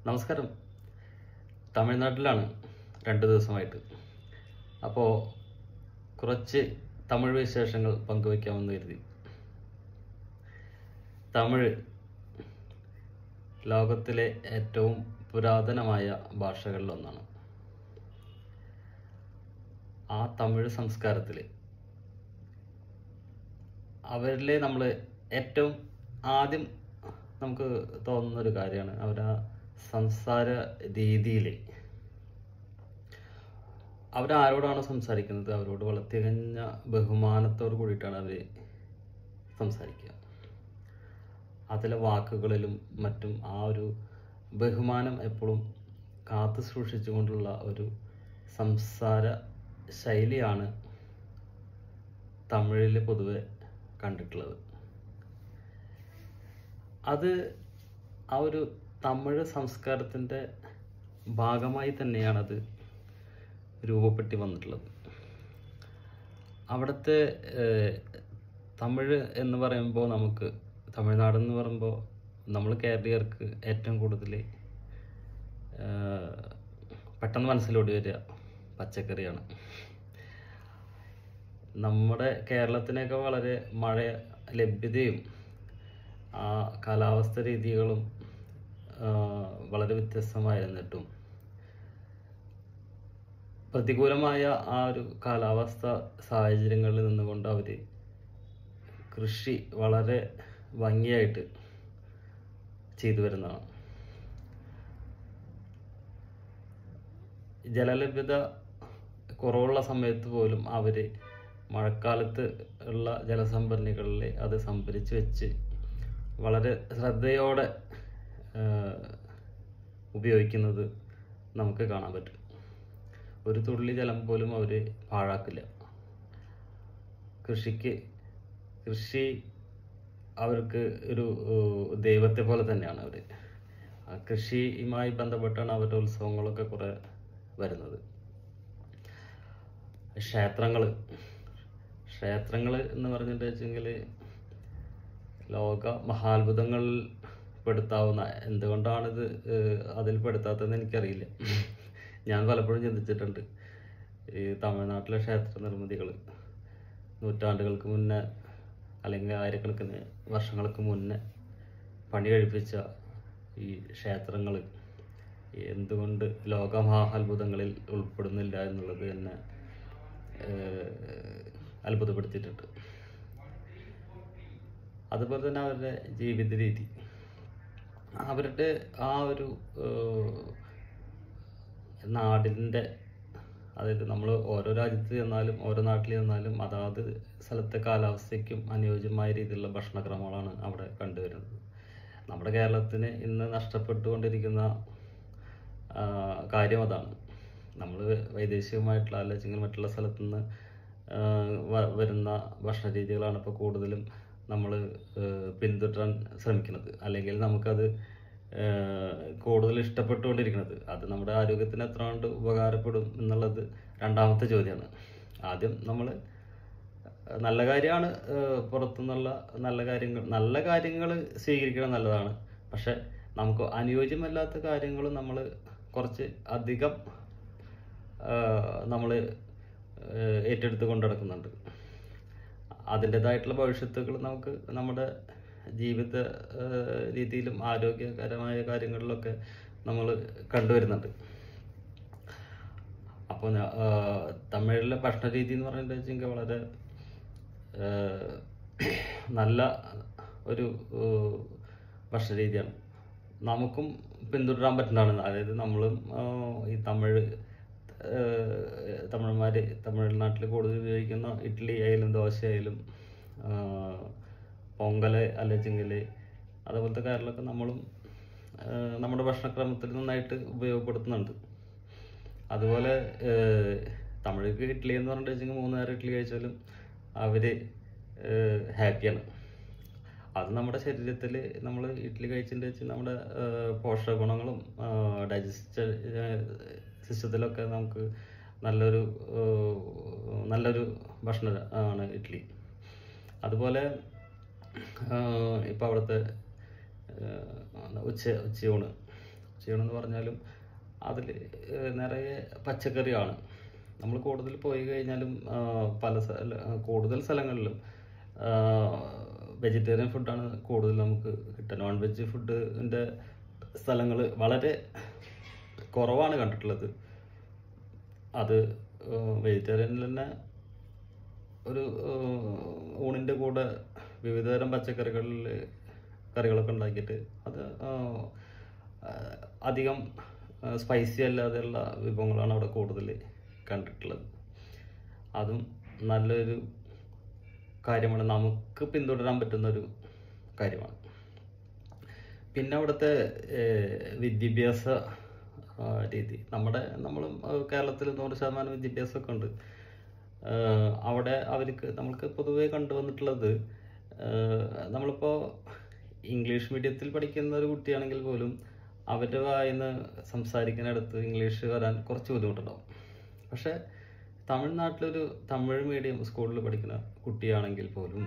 നമസ്കാരം. തമിഴ്നാട്ടിലാണ് 2 ദിവസമായിട്ട്. അപ്പോൾ കുറച്ച് തമിഴ് വിശേഷങ്ങൾ പങ്കുവയ്ക്കാമെന്ന് കരുതി. തമിഴ് ലോകത്തിലെ ഏറ്റവും പുരാതനമായ ഭാഷകളിലൊന്നാണ്. ആ തമിഴ് സംസ്കാരത്തിൽ അവരിലെ നമ്മൾ ഏറ്റവും ആദ്യം നമുക്ക് തോന്നുന്നൊരു കാര്യമാണ് അവരാ സംസാര രീതിയിൽ. അവരാരോടാണ് സംസാരിക്കുന്നത്, അവരോട് വളരെ തികഞ്ഞ ബഹുമാനത്തോട് കൂടിയിട്ടാണ് അവർ സംസാരിക്കുക. അതിലെ വാക്കുകളിലും മറ്റും ആ ഒരു ബഹുമാനം എപ്പോഴും കാത്തു സൂക്ഷിച്ചുകൊണ്ടുള്ള ഒരു സംസാര ശൈലിയാണ് തമിഴിൽ പൊതുവെ കണ്ടിട്ടുള്ളത്. അത് ആ ഒരു തമിഴ് സംസ്കാരത്തിൻ്റെ ഭാഗമായി തന്നെയാണത് രൂപപ്പെട്ട് വന്നിട്ടുള്ളത്. അവിടുത്തെ തമിഴ് എന്ന് പറയുമ്പോൾ നമുക്ക് തമിഴ്നാടെന്ന് പറയുമ്പോൾ നമ്മൾ കേരളീയർക്ക് ഏറ്റവും കൂടുതൽ പെട്ടെന്ന് മനസ്സിലോടി വരിക പച്ചക്കറിയാണ്. നമ്മുടെ കേരളത്തിനൊക്കെ വളരെ മഴ ലഭ്യതയും ആ കാലാവസ്ഥ രീതികളും വളരെ വ്യത്യസ്തമായിരുന്നിട്ടും പ്രതികൂലമായ ആ ഒരു കാലാവസ്ഥ സാഹചര്യങ്ങളിൽ നിന്നുകൊണ്ട് അവർ കൃഷി വളരെ ഭംഗിയായിട്ട് ചെയ്തു വരുന്നതാണ്. ജലലഭ്യത കുറവുള്ള സമയത്ത് പോലും അവർ മഴക്കാലത്ത് ഉള്ള ജലസംഭരണികളിൽ അത് സംഭരിച്ച് വെച്ച് വളരെ ശ്രദ്ധയോടെ ഉപയോഗിക്കുന്നത് നമുക്ക് കാണാൻ പറ്റും. ഒരു തുള്ളി ജലം പോലും അവർ പാഴാക്കില്ല. കൃഷി അവർക്ക് ഒരു ദൈവത്തെ പോലെ തന്നെയാണ്. അവർ ആ കൃഷിയുമായി ബന്ധപ്പെട്ടാണ് അവരുടെ ഉത്സവങ്ങളൊക്കെ കുറേ വരുന്നത്. ക്ഷേത്രങ്ങൾ എന്ന് പറഞ്ഞിട്ട് വെച്ചെങ്കിൽ ലോക മഹാത്ഭുതങ്ങളിൽ പെടുത്താവുന്ന, എന്തുകൊണ്ടാണിത് അതിൽ പെടുത്താത്തതെന്ന് എനിക്കറിയില്ല. ഞാൻ പലപ്പോഴും ചിന്തിച്ചിട്ടുണ്ട്. ഈ തമിഴ്നാട്ടിലെ ക്ഷേത്ര നിർമ്മിതികൾ നൂറ്റാണ്ടുകൾക്ക് മുന്നേ അല്ലെങ്കിൽ ആയിരക്കണക്കിന് വർഷങ്ങൾക്ക് മുന്നേ പണി കഴിപ്പിച്ച ഈ ക്ഷേത്രങ്ങൾ എന്തുകൊണ്ട് ലോക മഹാത്ഭുതങ്ങളിൽ ഉൾപ്പെടുന്നില്ല എന്നുള്ളത് എന്നെ അത്ഭുതപ്പെടുത്തിയിട്ടുണ്ട്. അതുപോലെ തന്നെ അവരുടെ ജീവിത രീതി, അവരുടെ ആ ഒരു നാടിൻ്റെ, അതായത് നമ്മൾ ഓരോ രാജ്യത്ത് ചെന്നാലും ഓരോ നാട്ടിൽ ചെന്നാലും അതാത് സ്ഥലത്തെ കാലാവസ്ഥയ്ക്കും അനുയോജ്യമായ രീതിയിലുള്ള ഭക്ഷണക്രമങ്ങളാണ് അവിടെ കണ്ടുവരുന്നത്. നമ്മുടെ കേരളത്തിന് ഇന്ന് നഷ്ടപ്പെട്ടുകൊണ്ടിരിക്കുന്ന കാര്യം അതാണ്. നമ്മൾ വൈദേശികമായിട്ടുള്ള അല്ലെങ്കിൽ മറ്റുള്ള സ്ഥലത്തു നിന്ന് വരുന്ന ഭക്ഷണ രീതികളാണ് ഇപ്പോൾ കൂടുതലും നമ്മൾ പിന്തുടരാൻ ശ്രമിക്കുന്നത്, അല്ലെങ്കിൽ നമുക്കത് കൂടുതൽ ഇഷ്ടപ്പെട്ടുകൊണ്ടിരിക്കുന്നത്. അത് നമ്മുടെ ആരോഗ്യത്തിന് എത്ര കൊണ്ട് ഉപകാരപ്പെടും എന്നുള്ളത് രണ്ടാമത്തെ ചോദ്യമാണ്. ആദ്യം നമ്മൾ നല്ല കാര്യമാണ്, പുറത്തുനിന്നുള്ള നല്ല കാര്യങ്ങൾ സ്വീകരിക്കണം, നല്ലതാണ്. പക്ഷെ നമുക്ക് അനുയോജ്യമല്ലാത്ത കാര്യങ്ങൾ നമ്മൾ കുറച്ച് അധികം നമ്മൾ ഏറ്റെടുത്ത് കൊണ്ടു നടക്കുന്നുണ്ട്. അതിൻ്റെതായിട്ടുള്ള ഭവിഷ്യത്തുകൾ നമുക്ക് നമ്മുടെ ജീവിത രീതിയിലും ആരോഗ്യകരമായ കാര്യങ്ങളിലൊക്കെ നമ്മൾ കണ്ടുവരുന്നുണ്ട്. അപ്പോൾ തമിഴിലെ ഭക്ഷണ രീതി എന്ന് പറഞ്ഞിട്ടുണ്ടെങ്കിൽ വളരെ നല്ല ഒരു ഭക്ഷണ രീതിയാണ്. നമുക്കും പിന്തുടരാൻ പറ്റുന്നതാണ്. അതായത് നമ്മളും ഈ തമിഴ്നാട്ടിൽ കൂടുതൽ ഉപയോഗിക്കുന്ന ഇഡ്ഡലി ആയാലും ദോശ ആയാലും പൊങ്കൽ അല്ലെങ്കിൽ അതുപോലത്തെ കാര്യങ്ങളൊക്കെ നമ്മളും നമ്മുടെ ഭക്ഷണക്രമത്തിൽ നന്നായിട്ട് ഉപയോഗപ്പെടുത്തുന്നുണ്ട്. അതുപോലെ തമിഴർക്ക് ഇഡ്ഡലി എന്ന് പറഞ്ഞിട്ടുണ്ടെങ്കിൽ 3 നേരം ഇഡ്ഡലി കഴിച്ചാലും അവർ ഹാപ്പിയാണ്. അത് നമ്മുടെ ശരീരത്തിൽ നമ്മൾ ഇഡ്ഡലി കഴിച്ചിട്ട് വെച്ച് നമ്മുടെ പോഷക ഗുണങ്ങളും ഡൈജസ്റ്റ് സിസ്റ്റത്തിലൊക്കെ നമുക്ക് നല്ലൊരു ഭക്ഷണം ആണ് ഇഡ്ഡലി. അതുപോലെ ഇപ്പോൾ അവിടുത്തെ ഉച്ചയൂണ് ചെയ്യണമെന്ന് പറഞ്ഞാലും അതിൽ നിറയെ പച്ചക്കറിയാണ്. നമ്മൾ കൂടുതൽ പോയി കഴിഞ്ഞാലും കൂടുതൽ സ്ഥലങ്ങളിലും വെജിറ്റേറിയൻ ഫുഡാണ് കൂടുതൽ നമുക്ക് കിട്ടുക. നോൺ വെജ് ഫുഡിൻ്റെ സ്ഥലങ്ങൾ വളരെ കുറവാണ് കണ്ടിട്ടുള്ളത്. അത് വെജിറ്റേറിയനിൽ തന്നെ ഒരു ഊണിൻ്റെ കൂടെ വിവിധതരം കറികളൊക്കെ ഉണ്ടാക്കിയിട്ട് അത് അധികം സ്പൈസി അല്ലാതെയുള്ള വിഭവങ്ങളാണ് അവിടെ കൂടുതൽ കണ്ടിട്ടുള്ളത്. അതും നല്ലൊരു കാര്യമാണ്, നമുക്ക് പിന്തുടരാൻ പറ്റുന്നൊരു കാര്യമാണ്. പിന്നെ അവിടുത്തെ വിദ്യാഭ്യാസ രീതി, നമ്മളും കേരളത്തിൽ 100% വിദ്യാഭ്യാസമൊക്കെ ഉണ്ട്. അവിടെ നമ്മൾക്ക് പൊതുവെ കണ്ടുവന്നിട്ടുള്ളത്, നമ്മളിപ്പോൾ ഇംഗ്ലീഷ് മീഡിയത്തിൽ പഠിക്കുന്ന ഒരു കുട്ടിയാണെങ്കിൽ പോലും അവരുടെ വായിന്ന് സംസാരിക്കുന്നിടത്ത് ഇംഗ്ലീഷ് വരാൻ കുറച്ച് ബുദ്ധിമുട്ടുണ്ടാവും. പക്ഷേ തമിഴ്നാട്ടിലൊരു തമിഴ് മീഡിയം സ്കൂളിൽ പഠിക്കുന്ന കുട്ടിയാണെങ്കിൽ പോലും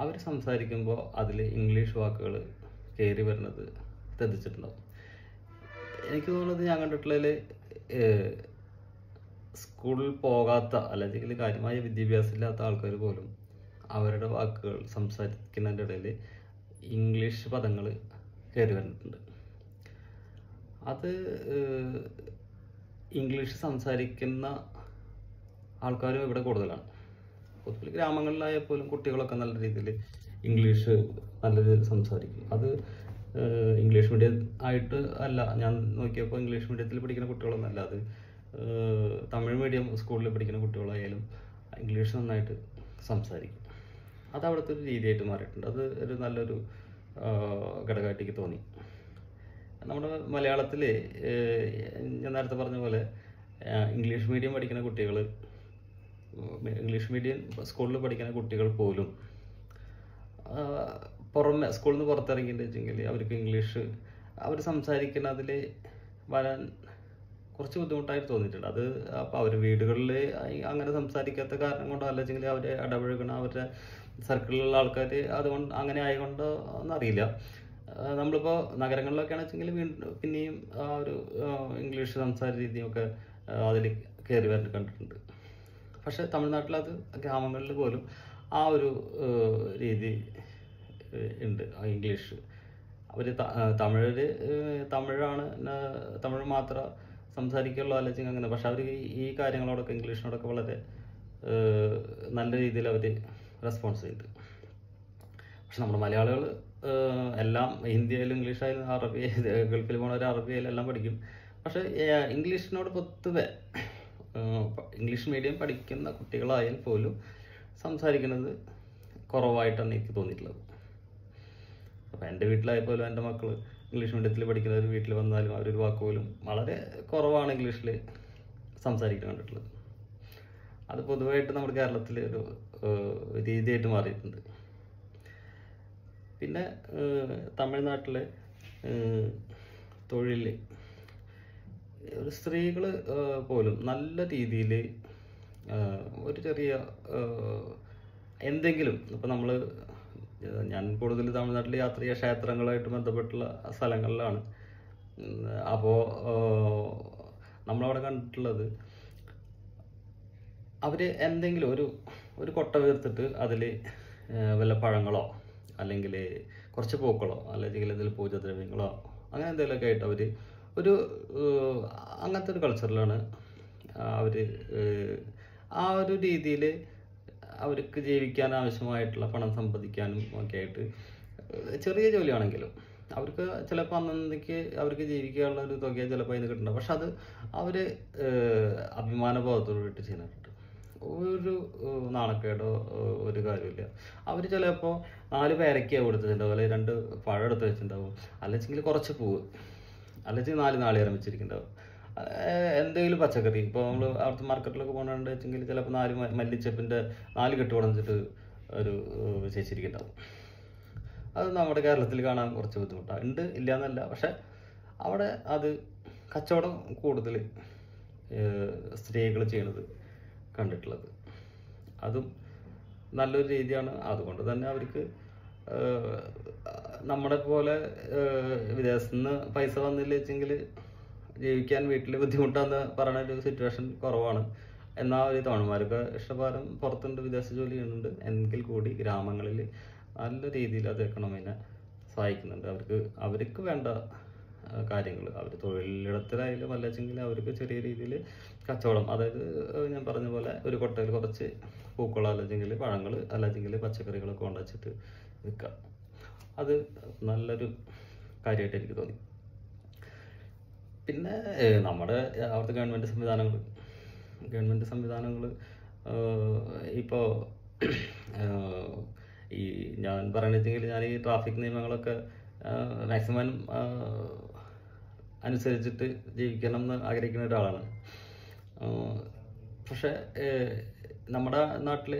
അവർ സംസാരിക്കുമ്പോൾ അതിൽ ഇംഗ്ലീഷ് വാക്കുകൾ കയറി വരുന്നത് ശ്രദ്ധിച്ചിട്ടുണ്ടാവും. എനിക്ക് തോന്നുന്നത് ഞാൻ കണ്ടിട്ടുള്ളതിൽ സ്കൂളിൽ പോകാത്ത അല്ലെങ്കിൽ കാര്യമായ വിദ്യാഭ്യാസം ഇല്ലാത്ത ആൾക്കാർ പോലും അവരുടെ വാക്കുകൾ സംസാരിക്കുന്നതിൻ്റെ ഇടയിൽ ഇംഗ്ലീഷ് പദങ്ങൾ കയറി വരുന്നുണ്ട്. അത് ഇംഗ്ലീഷ് സംസാരിക്കുന്ന ആൾക്കാരും ഇവിടെ കൂടുതലാണ്. പൊതുവിൽ ഗ്രാമങ്ങളിലായാൽ പോലും കുട്ടികളൊക്കെ നല്ല രീതിയിൽ ഇംഗ്ലീഷ് നല്ല രീതിയിൽ സംസാരിക്കും. അത് ഇംഗ്ലീഷ് മീഡിയം ആയിട്ട് അല്ല, ഞാൻ നോക്കിയപ്പോൾ ഇംഗ്ലീഷ് മീഡിയത്തിൽ പഠിക്കുന്ന കുട്ടികളൊന്നല്ല, അത് തമിഴ് മീഡിയം സ്കൂളിൽ പഠിക്കുന്ന കുട്ടികളായാലും ഇംഗ്ലീഷ് നന്നായിട്ട് സംസാരിക്കും. അത് അവിടുത്തെ ഒരു രീതിയായിട്ട് മാറിയിട്ടുണ്ട്. അത് ഒരു നല്ലൊരു ഘടകമായിട്ട് എനിക്ക് തോന്നി. നമ്മുടെ മലയാളത്തിൽ ഞാൻ നേരത്തെ പറഞ്ഞ പോലെ ഇംഗ്ലീഷ് മീഡിയം പഠിക്കുന്ന കുട്ടികൾ, ഇംഗ്ലീഷ് മീഡിയം സ്കൂളിൽ പഠിക്കുന്ന കുട്ടികൾ പോലും സ്കൂളിൽ നിന്ന് പുറത്തിറങ്ങിയിട്ട് വെച്ചെങ്കിൽ അവർക്ക് ഇംഗ്ലീഷ് അവർ സംസാരിക്കുന്നതിൽ വരാൻ കുറച്ച് ബുദ്ധിമുട്ടായിട്ട് തോന്നിയിട്ടുണ്ട്. അത് അപ്പോൾ അവർ വീടുകളിൽ അങ്ങനെ സംസാരിക്കാത്ത കാരണം കൊണ്ടോ അല്ലെങ്കിൽ അവർ ഇടപഴകണം അവരുടെ സർക്കിളിലുള്ള ആൾക്കാർ അതുകൊണ്ട് അങ്ങനെ ആയതുകൊണ്ടോ എന്നറിയില്ല. നമ്മളിപ്പോൾ നഗരങ്ങളിലൊക്കെയാണെന്ന് വെച്ചെങ്കിൽ പിന്നെയും ആ ഒരു ഇംഗ്ലീഷ് സംസാര രീതിയൊക്കെ അതിൽ കയറി വരുന്നത് കണ്ടിട്ടുണ്ട്. പക്ഷേ തമിഴ്നാട്ടിലത് ഗ്രാമങ്ങളിൽ പോലും ആ ഒരു രീതി ഉണ്ട്. ഇംഗ്ലീഷ് അവർ തമിഴ് മാത്രം സംസാരിക്കുള്ളൂ അല്ലെങ്കിൽ അങ്ങനെ. പക്ഷെ അവർ ഈ കാര്യങ്ങളോടൊക്കെ ഇംഗ്ലീഷിനോടൊക്കെ വളരെ നല്ല രീതിയിൽ അവർ റെസ്പോൺസ് ചെയ്ത്. പക്ഷെ നമ്മുടെ മലയാളികൾ എല്ലാം ഹിന്ദിയായാലും ഇംഗ്ലീഷായാലും അറബി, ഗൾഫിൽ പോണവർ അറബിയായാലും എല്ലാം പഠിക്കും. പക്ഷെ ഇംഗ്ലീഷിനോട് പൊതുവെ ഇംഗ്ലീഷ് മീഡിയം പഠിക്കുന്ന കുട്ടികളായാൽ പോലും സംസാരിക്കുന്നത് കുറവായിട്ടാണ് എനിക്ക് തോന്നിയിട്ടുള്ളത്. അപ്പോൾ എൻ്റെ വീട്ടിലായാൽ പോലും എൻ്റെ മക്കൾ ഇംഗ്ലീഷ് മീഡിയത്തിൽ പഠിക്കുന്നവർ വീട്ടിൽ വന്നാലും അവരൊരു വാക്ക് പോലും വളരെ കുറവാണ് ഇംഗ്ലീഷിൽ സംസാരിക്കാൻ കണ്ടിട്ടുള്ളത്. അത് പൊതുവായിട്ട് നമ്മുടെ കേരളത്തിൽ ഒരു രീതിയായിട്ട് മാറിയിട്ടുണ്ട്. പിന്നെ തമിഴ്നാട്ടിലെ തൊഴിൽ, ഒരു സ്ത്രീകൾ പോലും നല്ല രീതിയിൽ ഒരു ചെറിയ എന്തെങ്കിലും, ഇപ്പോൾ ഞാൻ കൂടുതൽ തമിഴ്നാട്ടിൽ യാത്ര ചെയ്യുക ക്ഷേത്രങ്ങളായിട്ട് ബന്ധപ്പെട്ടുള്ള സ്ഥലങ്ങളിലാണ്. അപ്പോൾ നമ്മളവിടെ കണ്ടിട്ടുള്ളത്, അവർ എന്തെങ്കിലും ഒരു കൊട്ട വീർത്തിട്ട് അതിൽ വല്ല പഴങ്ങളോ അല്ലെങ്കിൽ കുറച്ച് പൂക്കളോ അല്ലെങ്കിൽ എന്തെങ്കിലും പൂജദ്രവ്യങ്ങളോ അങ്ങനെ എന്തെങ്കിലുമൊക്കെ ആയിട്ട് അവർ അങ്ങനത്തെ ഒരു കൾച്ചറിലാണ് അവർ ആ ഒരു രീതിയിൽ അവർക്ക് ജീവിക്കാൻ ആവശ്യമായിട്ടുള്ള പണം സമ്പാദിക്കാനും ഒക്കെ ആയിട്ട് ചെറിയ ജോലിയാണെങ്കിലും അവർക്ക് ചിലപ്പോൾ അന്നേക്ക് അവർക്ക് ജീവിക്കാനുള്ള ഒരു തുക ചിലപ്പോൾ അതിന് കിട്ടുന്നുണ്ട്. പക്ഷെ അത് അവർ അഭിമാനബോധത്തോടുകൂടി ചെയ്യുന്നുണ്ട്. ഒരു നാണക്കേടോ ഒരു കാര്യമില്ല. അവർ ചിലപ്പോൾ 4 പേരയ്ക്ക കൊടുത്തിട്ടുണ്ടാവും, അല്ലെങ്കിൽ 2 പഴം എടുത്ത് വെച്ചിട്ടുണ്ടാവും, അല്ലെങ്കിൽ കുറച്ച് പൂവ്, അല്ലെങ്കിൽ 4 നാളികേരം വെച്ചിരിക്കുന്നുണ്ടാവും, എന്തെങ്കിലും പച്ചക്കറി. ഇപ്പോൾ നമ്മൾ അവിടുത്തെ മാർക്കറ്റിലൊക്കെ പോകണമെന്ന് വെച്ചെങ്കിൽ ചിലപ്പോൾ 4 മല്ലിച്ചപ്പിൻ്റെ 4 കെട്ട് കൊടുത്തിട്ട് ഒരു ചേച്ചിരിക്കുന്നുണ്ടാവും. അത് നമ്മുടെ കേരളത്തിൽ കാണാൻ കുറച്ച് ബുദ്ധിമുട്ടാണ്. ഉണ്ട്, ഇല്ല എന്നല്ല, പക്ഷെ അവിടെ അത് കച്ചവടം കൂടുതൽ സ്ത്രീകൾ ചെയ്യണത് കണ്ടിട്ടുള്ളത്. അതും നല്ലൊരു രീതിയാണ്. അതുകൊണ്ട് തന്നെ അവർക്ക് നമ്മളെ പോലെ വിദേശത്ത് നിന്ന് പൈസ വന്നില്ല വെച്ചെങ്കിൽ ജീവിക്കാൻ വീട്ടിൽ ബുദ്ധിമുട്ടാന്ന് പറയുന്ന ഒരു സിറ്റുവേഷൻ കുറവാണ്. എന്നാൽ ഒരു തമിഴന്മാരൊക്കെ ഇഷ്ടപ്രകാരം പുറത്തുണ്ട്, വിദേശ ജോലി ചെയ്യുന്നുണ്ട്. എങ്കിൽ കൂടി ഗ്രാമങ്ങളിൽ നല്ല രീതിയിൽ അത് എക്കണോമിനെ സഹായിക്കുന്നുണ്ട്. അവർക്ക് വേണ്ട കാര്യങ്ങൾ അവർ തൊഴിലിടത്തിലായാലും അല്ലെച്ചെങ്കിൽ അവർക്ക് ചെറിയ രീതിയിൽ കച്ചവടം, അതായത് ഞാൻ പറഞ്ഞ പോലെ ഒരു കൊട്ടയിൽ കുറച്ച് പൂക്കൾ അല്ലെങ്കിൽ പഴങ്ങൾ അല്ലെങ്കിൽ പച്ചക്കറികളൊക്കെ കൊണ്ടുവച്ചിട്ട് വിൽക്കാം. അത് നല്ലൊരു കാര്യമായിട്ട് എനിക്ക് തോന്നി. പിന്നെ നമ്മുടെ അവിടുത്തെ ഗവൺമെൻറ് സംവിധാനങ്ങൾ ഇപ്പോൾ ഈ ഞാൻ പറയണെച്ചെങ്കിൽ ഞാൻ ഈ ട്രാഫിക് നിയമങ്ങളൊക്കെ മാക്സിമം അനുസരിച്ചിട്ട് ജീവിക്കണം എന്ന് ആഗ്രഹിക്കുന്ന ഒരാളാണ്. പക്ഷെ നമ്മുടെ നാട്ടിൽ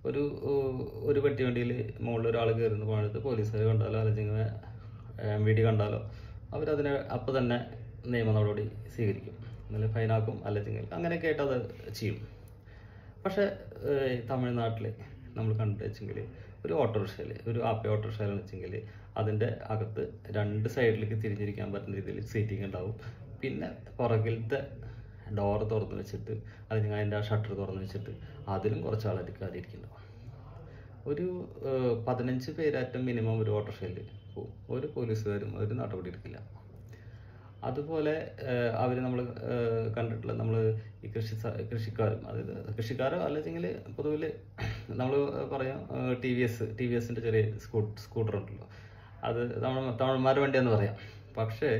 ഒരു പെട്ടി വണ്ടിയിൽ മുകളിൽ ഒരാൾ കയറുന്ന പോകണത് പോലീസുകാർ കണ്ടാലോ അല്ലെങ്കിൽ MVD കണ്ടാലോ അവരതിനെ അപ്പം തന്നെ നിയമ നടപടി സ്വീകരിക്കും, അല്ലെങ്കിൽ ഫൈനാക്കും, അല്ലെങ്കിൽ അങ്ങനെയൊക്കെ ആയിട്ട് അത് ചെയ്യും. പക്ഷെ തമിഴ്നാട്ടിൽ നമ്മൾ കണ്ടു വെച്ചെങ്കിൽ ഒരു ഓട്ടോറിക്ഷയിൽ, ഒരു ആപ്പ ഓട്ടോറിക്ഷയിലെന്ന് വെച്ചെങ്കിൽ അതിൻ്റെ അകത്ത് 2 സൈഡിലേക്ക് തിരിഞ്ഞിരിക്കാൻ പറ്റുന്ന രീതിയിൽ സീറ്റിംഗ് ഉണ്ടാവും. പിന്നെ പുറകിലത്തെ ഡോർ തുറന്ന് വെച്ചിട്ട് അല്ലെങ്കിൽ അതിൻ്റെ ഷട്ടർ തുറന്ന് വെച്ചിട്ട് അതിലും കുറച്ച് ആളായിരിക്കും അതിരിക്കുന്നുണ്ടാവും. ഒരു 15 പേരാറ്റം മിനിമം ഒരു ഓട്ടോറിക്ഷയിൽ പോകും. ഒരു പോലീസുകാരും ഒരു നടപടി എടുക്കില്ല. അതുപോലെ അവർ നമ്മൾ കണ്ടിട്ടുള്ള നമ്മൾ ഈ കൃഷിക്കാരും, അതായത് കൃഷിക്കാരോ അല്ലെങ്കിൽ പൊതുവിൽ നമ്മൾ പറയാം TVSൻ്റെ ചെറിയ സ്കൂട്ടർ ഉണ്ടല്ലോ, അത് തമിഴന്മാരുടെ വണ്ടിയെന്ന് പറയാം. പക്ഷേ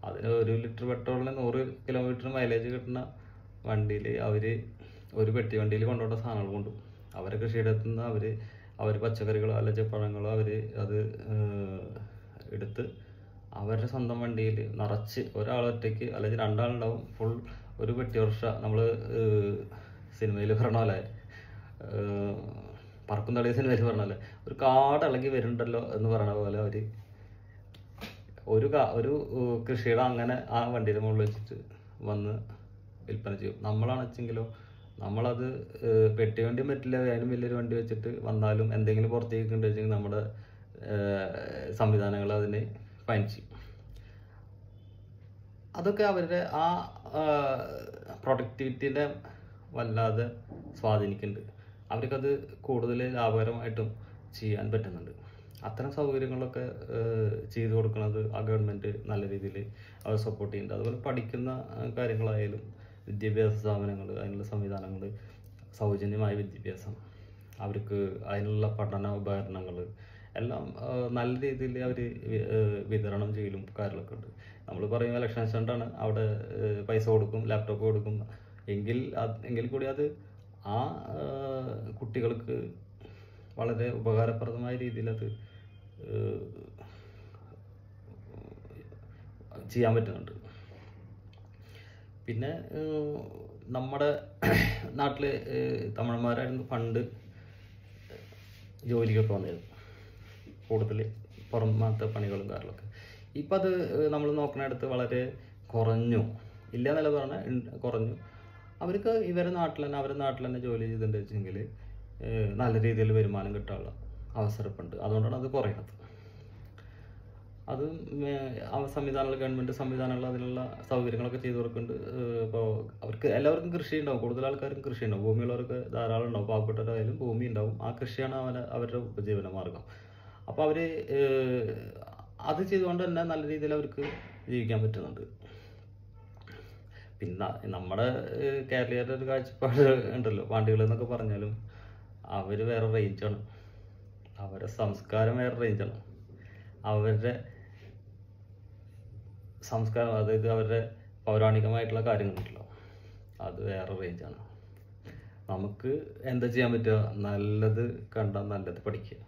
അതിന് 1 ലിറ്റർ പെട്രോളിന് 100 കിലോമീറ്റർ മൈലേജ് കിട്ടുന്ന വണ്ടിയിൽ അവർ ഒരു പെട്ടി വണ്ടിയിൽ കൊണ്ടുപോകുന്ന സാധനങ്ങൾ കൊണ്ടുപോകും. അവരെ കൃഷിയിടത്തു നിന്ന് അവർ പച്ചക്കറികളോ അല്ലെങ്കിൽ പഴങ്ങളോ അത് എടുത്ത് അവരുടെ സ്വന്തം വണ്ടിയിൽ നിറച്ച് ഒരാളൊറ്റയ്ക്ക് അല്ലെങ്കിൽ 2 ആളുണ്ടാവും ഫുൾ ഒരു പെട്ടി വർഷ. നമ്മൾ സിനിമയിൽ പറഞ്ഞ പോലെ പറക്കും തളിയ സിനിമയിൽ പറഞ്ഞ പോലെ ഒരു കാട് ഇളകി വരുന്നുണ്ടല്ലോ എന്ന് പറയണ പോലെ അവർ ഒരു കൃഷിയുടെ അങ്ങനെ ആ വണ്ടിയുടെ മുകളിൽ വെച്ചിട്ട് വന്ന് വിൽപ്പന ചെയ്യും. നമ്മളാണെന്ന് വെച്ചെങ്കിലോ നമ്മളത് പെട്ടി വണ്ടിയും പറ്റില്ല, അതിനും വലിയൊരു വണ്ടി വെച്ചിട്ട് വന്നാലും എന്തെങ്കിലും പുറത്തേക്ക് ഉണ്ട് വെച്ചെങ്കിൽ നമ്മുടെ സംവിധാനങ്ങൾ അതിന് ഫൈൻ ചെയ്യും. അതൊക്കെ അവരുടെ ആ പ്രൊഡക്ടിവിറ്റിനെ വല്ലാതെ സ്വാധീനിക്കുന്നുണ്ട്. അവർക്കത് കൂടുതൽ ലാഭകരമായിട്ടും ചെയ്യാൻ പറ്റുന്നുണ്ട്. അത്തരം സൗകര്യങ്ങളൊക്കെ ചെയ്തു കൊടുക്കുന്നത് ആ ഗവൺമെൻറ് നല്ല രീതിയിൽ അവർ സപ്പോർട്ട് ചെയ്യുന്നുണ്ട്. അതുപോലെ പഠിക്കുന്ന കാര്യങ്ങളായാലും വിദ്യാഭ്യാസ സ്ഥാപനങ്ങൾ, അതിനുള്ള സംവിധാനങ്ങൾ, സൗജന്യമായ വിദ്യാഭ്യാസം, അവർക്ക് അതിനുള്ള പഠന ഉപകരണങ്ങൾ എല്ലാം നല്ല രീതിയിൽ അവർ വിതരണം ചെയ്യലും കാര്യങ്ങളൊക്കെ ഉണ്ട്. നമ്മൾ പറയുമ്പോൾ ഇലക്ഷൻ അസിസ്റ്റൻ്റാണ്, അവിടെ പൈസ കൊടുക്കും, ലാപ്ടോപ്പ് കൊടുക്കും, എങ്കിൽ കൂടി അത് ആ കുട്ടികൾക്ക് വളരെ ഉപകാരപ്രദമായ രീതിയിൽ അത് ചെയ്യാൻ പറ്റുന്നുണ്ട്. പിന്നെ നമ്മുടെ നാട്ടിൽ തമിഴന്മാരായിരുന്നു പണ്ട് ജോലിക്കൊക്കെ വന്നത്, കൂടുതൽ പുറമത്തെ പണികളും കാര്യങ്ങളൊക്കെ. ഇപ്പം അത് നമ്മൾ നോക്കുന്നിടത്ത് വളരെ കുറഞ്ഞു, ഇല്ല എന്നല്ല പറഞ്ഞാൽ കുറഞ്ഞു. അവർക്ക് അവരുടെ നാട്ടിൽ തന്നെ ജോലി ചെയ്തിട്ടുണ്ട് വെച്ചെങ്കിൽ നല്ല രീതിയിൽ വരുമാനം കിട്ടാനുള്ള അവസരമുണ്ട്. അതുകൊണ്ടാണ് അത് കുറയുന്നത്. അത് ഗവൺമെൻറ് സംവിധാനങ്ങൾ അതിനുള്ള സൗകര്യങ്ങളൊക്കെ ചെയ്തു കൊടുക്കുന്നുണ്ട്. ഇപ്പോൾ എല്ലാവർക്കും കൃഷി ഉണ്ടാവും, കൂടുതൽ ആൾക്കാർക്കും കൃഷി ഉണ്ടാവും, ഭൂമിയുള്ളവർക്ക് ധാരാളം ഉണ്ടാവും, പാവപ്പെട്ടവരായാലും ഭൂമി ഉണ്ടാവും. ആ കൃഷിയാണ് അവരുടെ ഉപജീവന മാർഗം. അപ്പോൾ അവർ അത് ചെയ്തുകൊണ്ട് തന്നെ നല്ല രീതിയിൽ അവർക്ക് ജീവിക്കാൻ പറ്റുന്നുണ്ട്. പിന്നെ നമ്മുടെ കേരളീയരുടെ ഒരു കാഴ്ചപ്പാട് ഉണ്ടല്ലോ, പാണ്ടികൾ എന്നൊക്കെ പറഞ്ഞാലും അവർ വേറെ റേഞ്ചാണ്, അവരുടെ സംസ്കാരം വേറെ റേഞ്ചാണ്, അവരുടെ സംസ്കാരം, അതായത് അവരുടെ പൗരാണികമായിട്ടുള്ള കാര്യങ്ങളുണ്ടല്ലോ അത് വേറെ റേഞ്ചാണ്. നമുക്ക് എന്താ ചെയ്യാൻ പറ്റുക? നല്ലത് കണ്ടാൽ നല്ലത് പഠിക്കുക,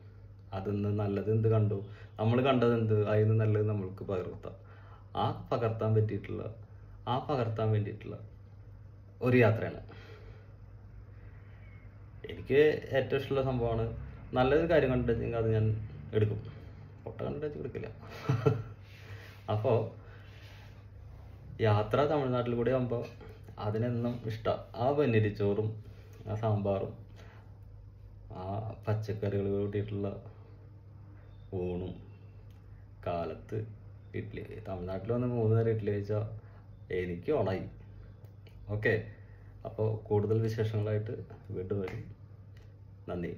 അതിന്ന് നല്ലത് എന്ത് കണ്ടു, നമ്മൾ കണ്ടത് എന്ത്, അതിന് നല്ലത് നമ്മൾക്ക് പകർത്താം. പകർത്താൻ വേണ്ടിയിട്ടുള്ള ഒരു യാത്രയാണ്. എനിക്ക് ഏറ്റവും ഇഷ്ടമുള്ള സംഭവമാണ് നല്ലൊരു കാര്യം കണ്ടിട്ടുണ്ടെങ്കിൽ അത് ഞാൻ എടുക്കും, പൊട്ട കണ്ടിട്ട് എടുക്കില്ല. അപ്പോൾ യാത്ര തമിഴ്നാട്ടിൽ കൂടെ ആകുമ്പോൾ അതിനെന്നും ഇഷ്ടം. ആ പന്നിരിച്ചോറും ആ സാമ്പാറും ആ പച്ചക്കറികൾ കൂട്ടിയിട്ടുള്ള ഊണും. കാലത്ത് ഇഡ്ഡലി. തമിഴ്നാട്ടിൽ വന്ന് 3 നേരം ഇഡ്ഡലി കഴിച്ചാൽ എനിക്ക് ഓണായി. ഓക്കെ, അപ്പോൾ കൂടുതൽ വിശേഷങ്ങളായിട്ട് വീണ്ടും വരും. നന്ദി.